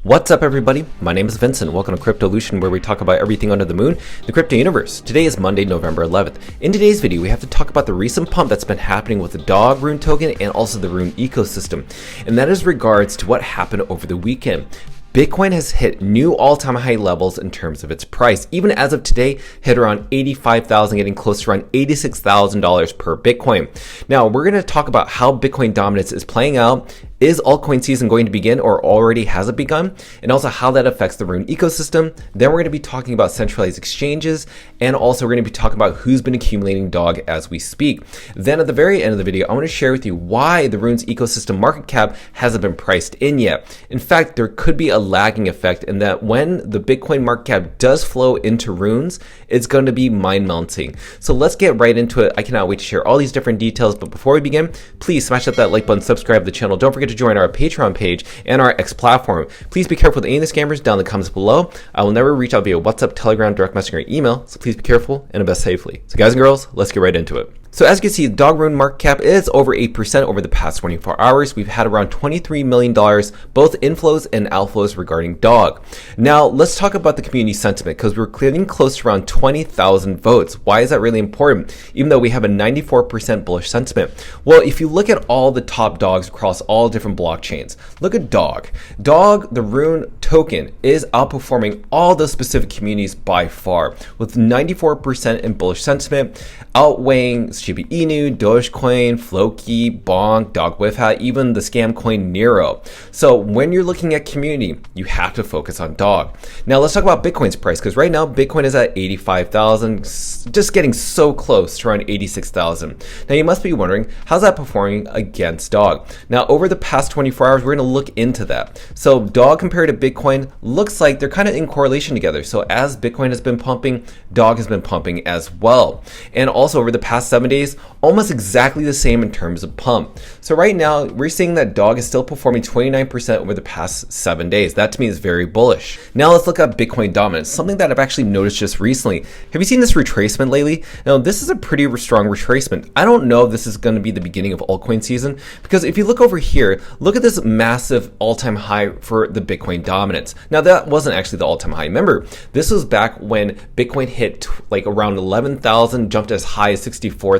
What's up, everybody? My name is Vincent. Welcome to Cryptolution, where we talk about everything under the moon, the crypto universe. Today is Monday, November 11th. In today's video, we have to talk about the recent pump that's been happening with the Doge Rune token and also the Rune ecosystem. And that is regards to what happened over the weekend. Bitcoin has hit new all-time high levels in terms of its price. Even as of today, hit around $85,000, getting close to around $86,000 per Bitcoin. Now, we're going to talk about how Bitcoin dominance is playing out. Is altcoin season going to begin, or already has it begun? And also how that affects the Rune ecosystem. Then we're going to be talking about centralized exchanges, and also we're going to be talking about who's been accumulating Doge as we speak. Then at the very end of the video, I want to share with you why the Rune's ecosystem market cap hasn't been priced in yet. In fact, there could be a lagging effect in that when the Bitcoin market cap does flow into Runes, it's going to be mind-melting. So let's get right into it. I cannot wait to share all these different details, but before we begin, please smash that like button, subscribe to the channel. Don't forget to join our Patreon page and our X platform. Please be careful with any of the scammers down in the comments below. I will never reach out via WhatsApp, Telegram, direct messaging, or email, so please be careful and invest safely. So guys and girls, let's get right into it. So as you can see, the Doge Rune market cap is over 8% over the past 24 hours. We've had around $23 million, both inflows and outflows regarding Doge. Now, let's talk about the community sentiment, because we're getting close to around 20,000 votes. Why is that really important, even though we have a 94% bullish sentiment? Well, if you look at all the top dogs across all different blockchains, look at Doge. Doge, the Rune token, is outperforming all the specific communities by far, with 94% in bullish sentiment, outweighing Shiba Inu, Dogecoin, Floki, Bonk, Dog Wifhat, even the scam coin Nero. So when you're looking at community, you have to focus on Doge. Now let's talk about Bitcoin's price, because right now Bitcoin is at 85,000, just getting so close to around 86,000. Now you must be wondering, how's that performing against Doge? Now over the past 24 hours, we're going to look into that. So Doge compared to Bitcoin looks like they're kind of in correlation together. So as Bitcoin has been pumping, Doge has been pumping as well. And also over the past 7 days, almost exactly the same in terms of pump. So right now, we're seeing that Doge is still performing 29% over the past 7 days. That to me is very bullish. Now let's look at Bitcoin dominance, something that I've actually noticed just recently. Have you seen this retracement lately? Now this is a pretty strong retracement. I don't know if this is going to be the beginning of altcoin season, because if you look over here, look at this massive all-time high for the Bitcoin dominance. Now that wasn't actually the all-time high. Remember, this was back when Bitcoin hit like around 11,000, jumped as high as 64,000.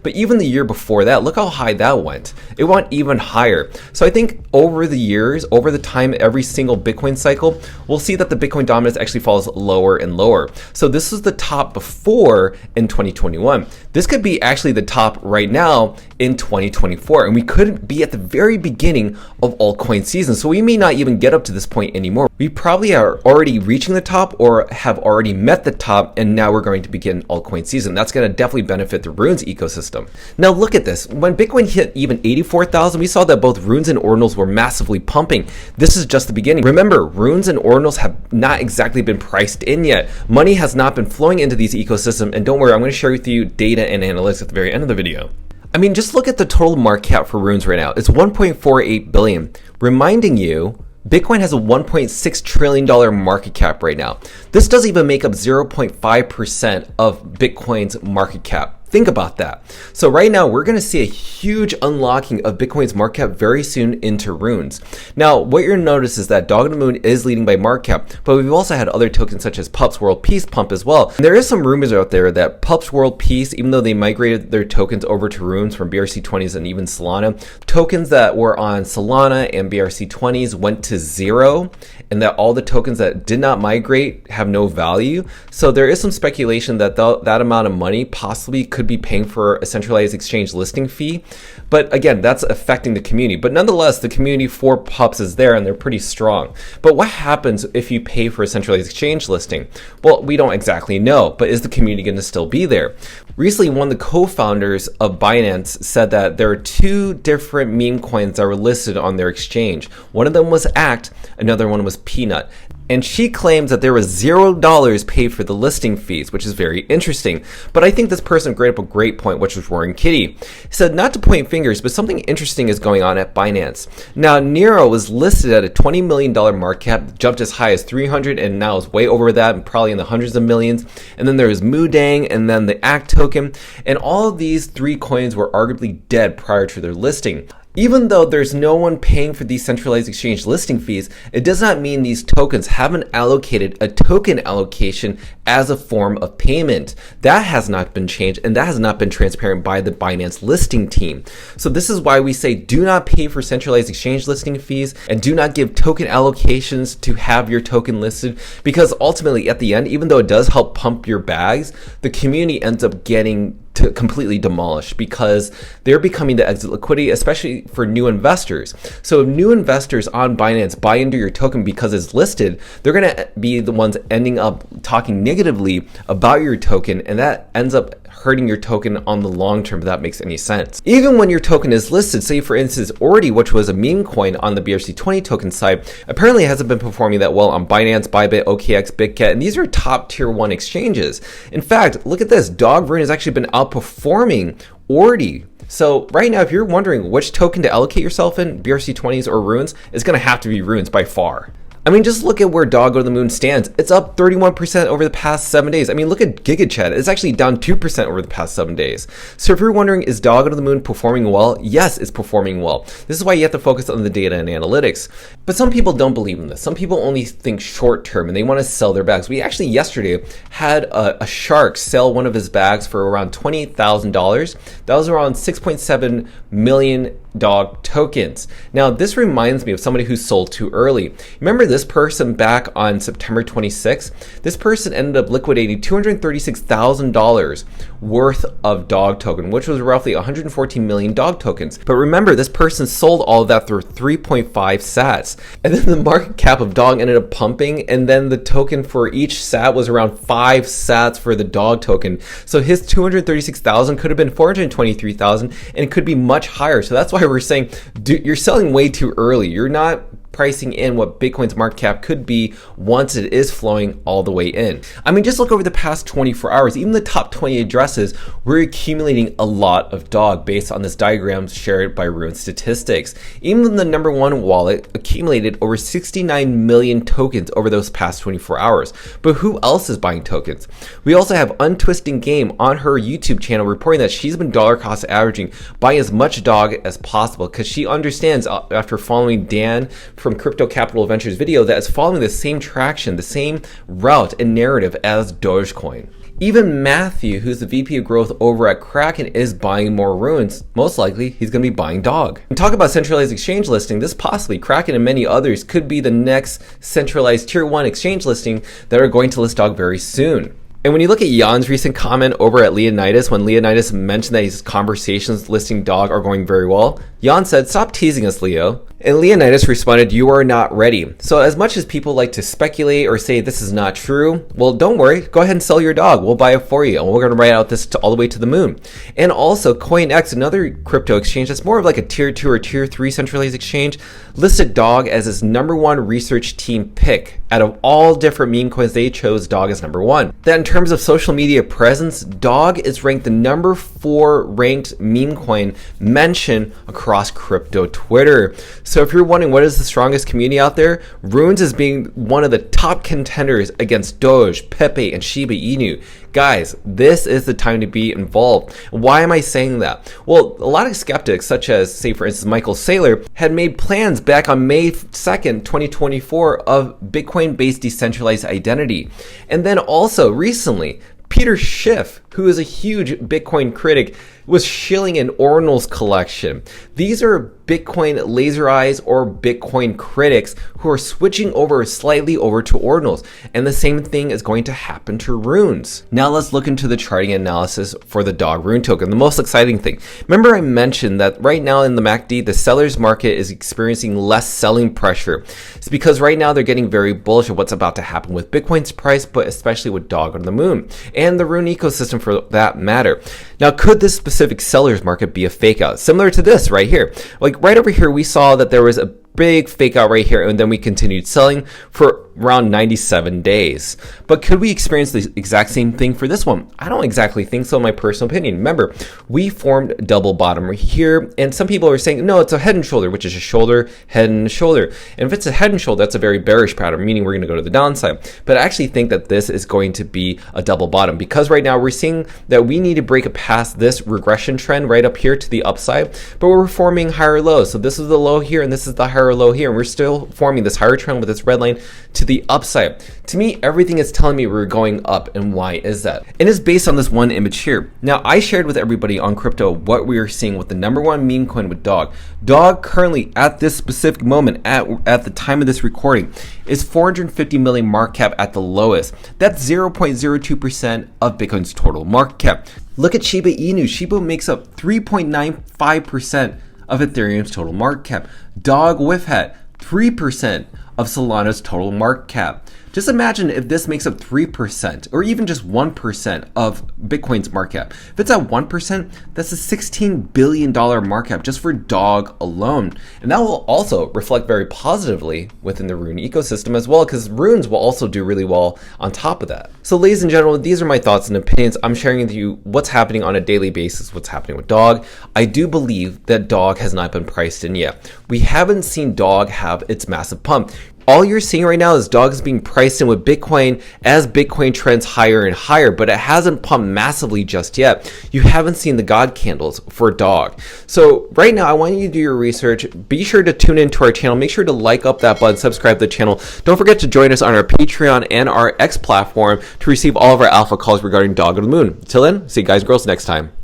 But even the year before that, look how high that went. It went even higher. So I think over the years, over the time, every single Bitcoin cycle, we'll see that the Bitcoin dominance actually falls lower and lower. So this is the top before in 2021. This could be actually the top right now in 2024. And we could be at the very beginning of altcoin season. So we may not even get up to this point anymore. We probably are already reaching the top or have already met the top, and now we're going to begin altcoin season. That's going to definitely benefit the Rune's ecosystem. Now look at this. When Bitcoin hit even 84,000, we saw that both Runes and Ordinals were massively pumping. This is just the beginning. Remember, Runes and Ordinals have not exactly been priced in yet. Money has not been flowing into these ecosystems, and don't worry, I'm going to share with you data and analytics at the very end of the video. I mean, just look at the total market cap for Runes right now. It's 1.48 billion, reminding you Bitcoin has a $1.6 trillion market cap right now. This doesn't even make up 0.5% of Bitcoin's market cap. Think about that. So right now, we're going to see a huge unlocking of Bitcoin's market cap very soon into Runes. Now, what you're going to notice is that Dog on the Moon is leading by market cap, but we've also had other tokens such as Pups World Peace pump as well. And there is some rumors out there that Pups World Peace, even though they migrated their tokens over to Runes from BRC20s and even Solana, tokens that were on Solana and BRC20s went to zero, and that all the tokens that did not migrate have no value. So there is some speculation that that amount of money possibly could be paying for a centralized exchange listing fee. But again, that's affecting the community. But nonetheless, the community for Pups is there, and they're pretty strong. But what happens if you pay for a centralized exchange listing? Well, we don't exactly know, but is the community going to still be there? Recently, one of the co-founders of Binance said that there are two different meme coins that were listed on their exchange. One of them was ACT, another one was Peanut. And she claims that there was $0 paid for the listing fees, which is very interesting. But I think this person brought up a great point, which was Roaring Kitty. He said, not to point fingers, but something interesting is going on at Binance. Now, Nero was listed at a $20 million market cap, jumped as high as 300, and now is way over that, and probably in the hundreds of millions. And then there was Moodang, and then the ACT token. And all of these three coins were arguably dead prior to their listing. Even though there's no one paying for these centralized exchange listing fees, it does not mean these tokens haven't allocated a token allocation as a form of payment. That has not been changed, and that has not been transparent by the Binance listing team. So this is why we say do not pay for centralized exchange listing fees and do not give token allocations to have your token listed, because ultimately at the end, even though it does help pump your bags, the community ends up getting completely demolished because they're becoming the exit liquidity, especially for new investors. So if new investors on Binance buy into your token because it's listed, they're going to be the ones ending up talking negatively about your token, and that ends up hurting your token on the long term, if that makes any sense. Even when your token is listed, say for instance Ordi, which was a meme coin on the BRC20 token side, apparently hasn't been performing that well on Binance, Bybit, OKX, BitGet, and these are top tier 1 exchanges. In fact, look at this, Rune has actually been outperforming Ordi. So right now, if you're wondering which token to allocate yourself in, BRC20s or Runes, it's going to have to be Runes by far. I mean, just look at where Dog Go to the Moon stands. It's up 31% over the past 7 days. I mean, look at GigaChat. It's actually down 2% over the past 7 days. So if you're wondering, is Dog Go to the Moon performing well? Yes, it's performing well. This is why you have to focus on the data and analytics. But some people don't believe in this. Some people only think short term and they want to sell their bags. We actually yesterday had a shark sell one of his bags for around $28,000. That was around 6.7 million dog tokens. Now, this reminds me of somebody who sold too early. Remember this person back on September 26th? This person ended up liquidating $236,000 worth of dog token, which was roughly 114 million dog tokens. But remember, this person sold all of that for 3.5 sats. And then the market cap of dog ended up pumping, and then the token for each sat was around 5 sats for the dog token. So his 236,000 could have been 423,000, and it could be much higher. So that's why we're saying, dude, you're selling way too early. You're not pricing in what Bitcoin's market cap could be once it is flowing all the way in. I mean, just look over the past 24 hours, even the top 20 addresses, we're accumulating a lot of dog based on this diagram shared by Rune Statistics. Even the number one wallet accumulated over 69 million tokens over those past 24 hours. But who else is buying tokens? We also have Untwisting Game on her YouTube channel reporting that she's been dollar cost averaging, buying as much dog as possible because she understands after following Dan from Crypto Capital Ventures video that is following the same traction, the same route and narrative as Dogecoin. Even Matthew, who's the VP of growth over at Kraken, is buying more runes. Most likely, he's going to be buying dog. And talk about centralized exchange listing, this possibly, Kraken and many others, could be the next centralized tier 1 exchange listing that are going to list dog very soon. And when you look at Jan's recent comment over at Leonidas, when Leonidas mentioned that his conversations listing dog are going very well, Jan said, "Stop teasing us, Leo." And Leonidas responded, "You are not ready." So as much as people like to speculate or say this is not true, well, don't worry. Go ahead and sell your dog. We'll buy it for you. And we're going to write out this all the way to the moon. And also CoinX, another crypto exchange that's more of like a tier 2 or tier 3 centralized exchange, listed dog as its number 1 research team pick. Out of all different meme coins, they chose dog as number 1. Then in terms of social media presence, dog is ranked the number 4 ranked meme coin mentioned across crypto Twitter. So if you're wondering what is the strongest community out there, Runes is being one of the top contenders against Doge, Pepe, and Shiba Inu. Guys, this is the time to be involved. Why am I saying that? Well, a lot of skeptics, such as, say, for instance, Michael Saylor, had made plans back on May 2nd, 2024 of Bitcoin-based decentralized identity. And then also recently, Peter Schiff, who is a huge Bitcoin critic, was shilling an Ordinals collection. These are Bitcoin laser eyes or Bitcoin critics who are switching over slightly over to Ordinals. And the same thing is going to happen to Runes. Now let's look into the charting analysis for the dog Rune token, the most exciting thing. Remember I mentioned that right now in the MACD, the seller's market is experiencing less selling pressure. It's because right now they're getting very bullish of what's about to happen with Bitcoin's price, but especially with dog on the moon and the Rune ecosystem for that matter. Now, could this specific seller's market be a fake out? Similar to this right here. Like right over here, we saw that there was a big fake out right here, and then we continued selling for around 97 days. But could we experience the exact same thing for this one? I don't exactly think so, in my personal opinion. Remember, we formed double bottom here, and some people are saying, no, it's a head and shoulder, which is a shoulder, head and shoulder. And if it's a head and shoulder, that's a very bearish pattern, meaning we're going to go to the downside. But I actually think that this is going to be a double bottom, because right now we're seeing that we need to break past this regression trend right up here to the upside, but we're forming higher lows. So this is the low here, and this is the higher low here, and we're still forming this higher trend with this red line to the upside. To me, everything is telling me we're going up, and why is that? And it's based on this one image here. Now, I shared with everybody on crypto what we are seeing with the number one meme coin with Dog. Dog currently at this specific moment, at the time of this recording, is 450 million market cap at the lowest. That's 0.02% of Bitcoin's total market cap. Look at Shiba Inu. Shiba makes up 3.95% of Ethereum's total market cap. Dog with hat, 3% of Solana's total market cap. Just imagine if this makes up 3% or even just 1% of Bitcoin's market cap. If it's at 1%, that's a $16 billion market cap just for Dog alone. And that will also reflect very positively within the Rune ecosystem as well, because Runes will also do really well on top of that. So ladies and gentlemen, these are my thoughts and opinions. I'm sharing with you what's happening on a daily basis, what's happening with Dog. I do believe that Dog has not been priced in yet. We haven't seen Dog have its massive pump. All you're seeing right now is Dog is being priced in with Bitcoin as Bitcoin trends higher and higher, but it hasn't pumped massively just yet. You haven't seen the God candles for Dog. So right now, I want you to do your research. Be sure to tune into our channel. Make sure to like up that button, subscribe to the channel. Don't forget to join us on our Patreon and our X platform to receive all of our alpha calls regarding Dog of the Moon. Till then, see you guys and girls next time.